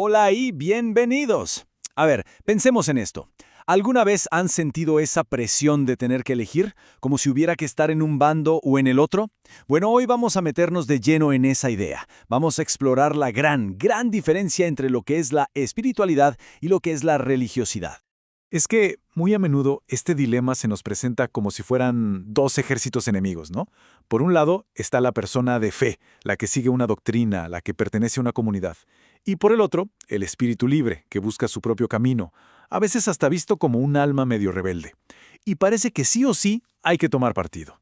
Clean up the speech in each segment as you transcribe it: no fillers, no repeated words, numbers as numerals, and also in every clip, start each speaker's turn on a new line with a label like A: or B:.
A: Hola y bienvenidos. A ver, pensemos en esto. ¿Alguna vez han sentido esa presión de tener que elegir, como si hubiera que estar en un bando o en el otro? Bueno, hoy vamos a meternos de lleno en esa idea. Vamos a explorar la gran diferencia entre lo que es la espiritualidad y lo que es la religiosidad.
B: Es que, muy a menudo, este dilema se nos presenta como si fueran dos ejércitos enemigos, ¿no? Por un lado está la persona de fe, la que sigue una doctrina, la que pertenece a una comunidad. Y por el otro, el espíritu libre, que busca su propio camino, a veces hasta visto como un alma medio rebelde. Y parece que sí o sí hay que tomar partido.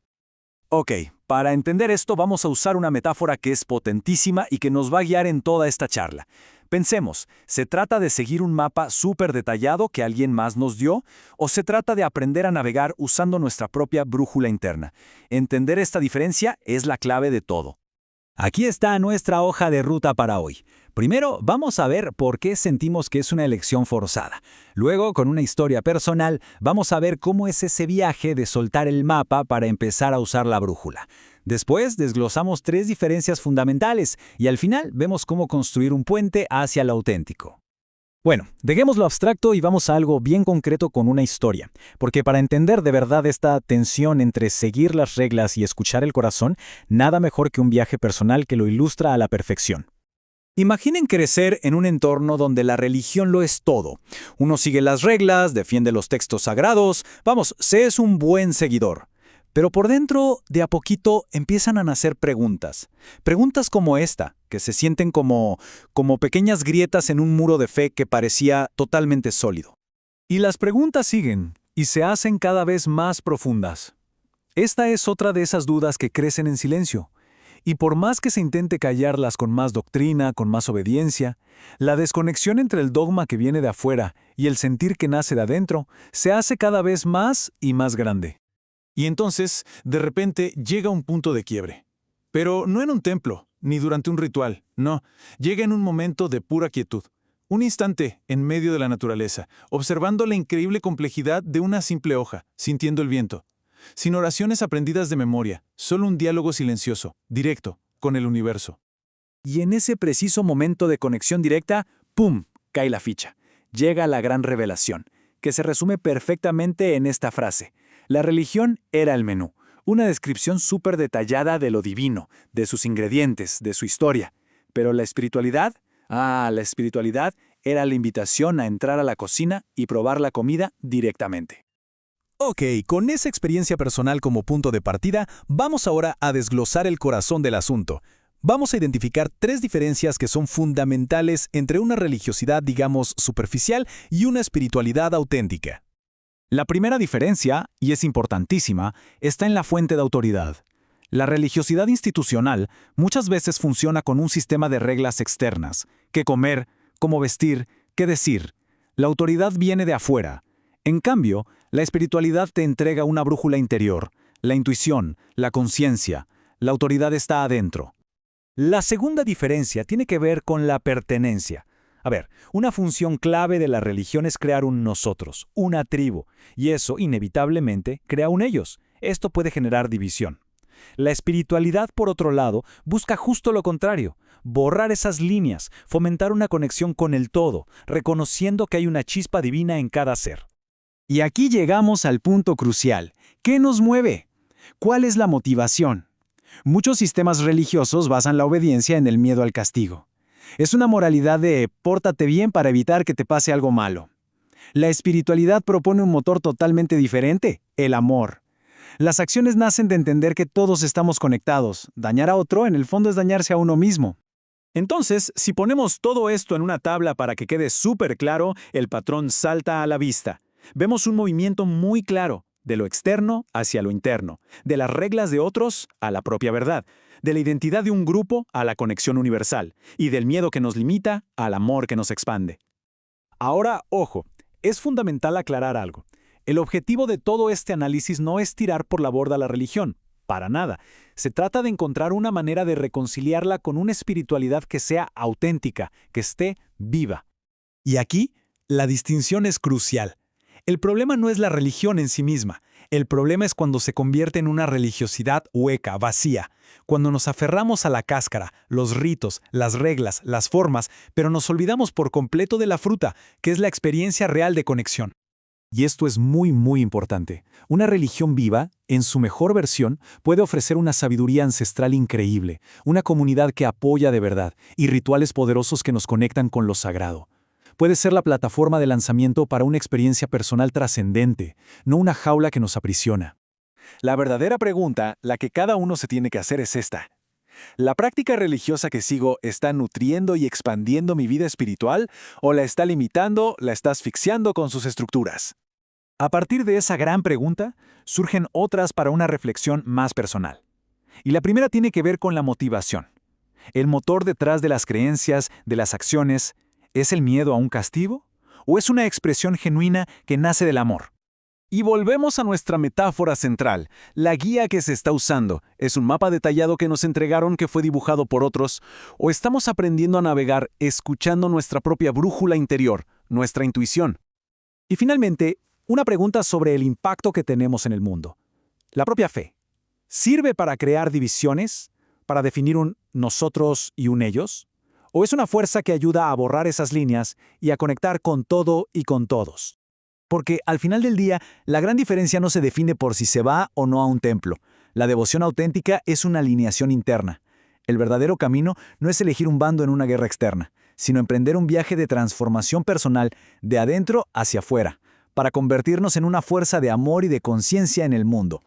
A: Ok, para entender esto vamos a usar una metáfora que es potentísima y que nos va a guiar en toda esta charla. Pensemos, ¿se trata de seguir un mapa súper detallado que alguien más nos dio? ¿O se trata de aprender a navegar usando nuestra propia brújula interna? Entender esta diferencia es la clave de todo. Aquí está nuestra hoja de ruta para hoy. Primero, vamos a ver por qué sentimos que es una elección forzada. Luego, con una historia personal, vamos a ver cómo es ese viaje de soltar el mapa para empezar a usar la brújula. Después, desglosamos 3 diferencias fundamentales y al final vemos cómo construir un puente hacia lo auténtico. Bueno, dejemos lo abstracto y vamos a algo bien concreto con una historia, porque para entender de verdad esta tensión entre seguir las reglas y escuchar el corazón, nada mejor que un viaje personal que lo ilustra a la perfección. Imaginen crecer en un entorno donde la religión lo es todo. Uno sigue las reglas, defiende los textos sagrados, vamos, se es un buen seguidor. Pero por dentro, de a poquito, empiezan a nacer preguntas. Preguntas como esta, que se sienten como pequeñas grietas en un muro de fe que parecía totalmente sólido. Y las preguntas siguen, y se hacen cada vez más profundas. Esta es otra de esas dudas que crecen en silencio. Y por más que se intente callarlas con más doctrina, con más obediencia, la desconexión entre el dogma que viene de afuera y el sentir que nace de adentro se hace cada vez más y más grande. Y entonces, de repente, llega un punto de quiebre. Pero no en un templo, ni durante un ritual, no. Llega en un momento de pura quietud. Un instante en medio de la naturaleza, observando la increíble complejidad de una simple hoja, sintiendo el viento. Sin oraciones aprendidas de memoria, solo un diálogo silencioso, directo, con el universo. Y en ese preciso momento de conexión directa, ¡pum!, cae la ficha. Llega la gran revelación, que se resume perfectamente en esta frase. La religión era el menú, una descripción súper detallada de lo divino, de sus ingredientes, de su historia. Pero la espiritualidad, la espiritualidad era la invitación a entrar a la cocina y probar la comida directamente. Ok, con esa experiencia personal como punto de partida, vamos ahora a desglosar el corazón del asunto. Vamos a identificar 3 diferencias que son fundamentales entre una religiosidad, digamos, superficial y una espiritualidad auténtica. La primera diferencia, y es importantísima, está en la fuente de autoridad. La religiosidad institucional muchas veces funciona con un sistema de reglas externas: qué comer, cómo vestir, qué decir. La autoridad viene de afuera. En cambio, la espiritualidad te entrega una brújula interior, la intuición, la conciencia. La autoridad está adentro. La segunda diferencia tiene que ver con la pertenencia. A ver, una función clave de la religión es crear un nosotros, una tribu, y eso, inevitablemente, crea un ellos. Esto puede generar división. La espiritualidad, por otro lado, busca justo lo contrario: borrar esas líneas, fomentar una conexión con el todo, reconociendo que hay una chispa divina en cada ser. Y aquí llegamos al punto crucial. ¿Qué nos mueve? ¿Cuál es la motivación? Muchos sistemas religiosos basan la obediencia en el miedo al castigo. Es una moralidad de pórtate bien para evitar que te pase algo malo. La espiritualidad propone un motor totalmente diferente: el amor. Las acciones nacen de entender que todos estamos conectados. Dañar a otro, en el fondo, es dañarse a uno mismo. Entonces, si ponemos todo esto en una tabla para que quede súper claro, el patrón salta a la vista. Vemos un movimiento muy claro, de lo externo hacia lo interno, de las reglas de otros a la propia verdad, de la identidad de un grupo a la conexión universal, y del miedo que nos limita al amor que nos expande. Ahora, ojo, es fundamental aclarar algo. El objetivo de todo este análisis no es tirar por la borda la religión, para nada. Se trata de encontrar una manera de reconciliarla con una espiritualidad que sea auténtica, que esté viva. Y aquí, la distinción es crucial. El problema no es la religión en sí misma,
C: El problema es cuando se convierte en una religiosidad hueca, vacía, cuando nos aferramos a la cáscara, los ritos, las reglas, las formas, pero nos olvidamos por completo de la fruta, que es la experiencia real de conexión.
A: Y esto es muy, muy importante. Una religión viva, en su mejor versión, puede ofrecer una sabiduría ancestral increíble, una comunidad que apoya de verdad y rituales poderosos que nos conectan con lo sagrado. Puede ser la plataforma de lanzamiento para una experiencia personal trascendente, no una jaula que nos aprisiona. La verdadera pregunta, la que cada uno se tiene que hacer es esta. ¿La práctica religiosa que sigo está nutriendo y expandiendo mi vida espiritual o la está limitando, la está asfixiando con sus estructuras? A partir de esa gran pregunta, surgen otras para una reflexión más personal. Y la primera tiene que ver con la motivación. ¿El motor detrás de las creencias, de las acciones, es el miedo a un castigo? ¿O es una expresión genuina que nace del amor? Y volvemos a nuestra metáfora central. La guía que se está usando, ¿es un mapa detallado que nos entregaron que fue dibujado por otros? ¿O estamos aprendiendo a navegar escuchando nuestra propia brújula interior, nuestra intuición? Y finalmente, una pregunta sobre el impacto que tenemos en el mundo. La propia fe. ¿Sirve para crear divisiones? ¿Para definir un nosotros y un ellos? ¿O es una fuerza que ayuda a borrar esas líneas y a conectar con todo y con todos? Porque al final del día, la gran diferencia no se define por si se va o no a un templo. La devoción auténtica es una alineación interna. El verdadero camino no es elegir un bando en una guerra externa, sino emprender un viaje de transformación personal de adentro hacia afuera, para convertirnos en una fuerza de amor y de conciencia en el mundo.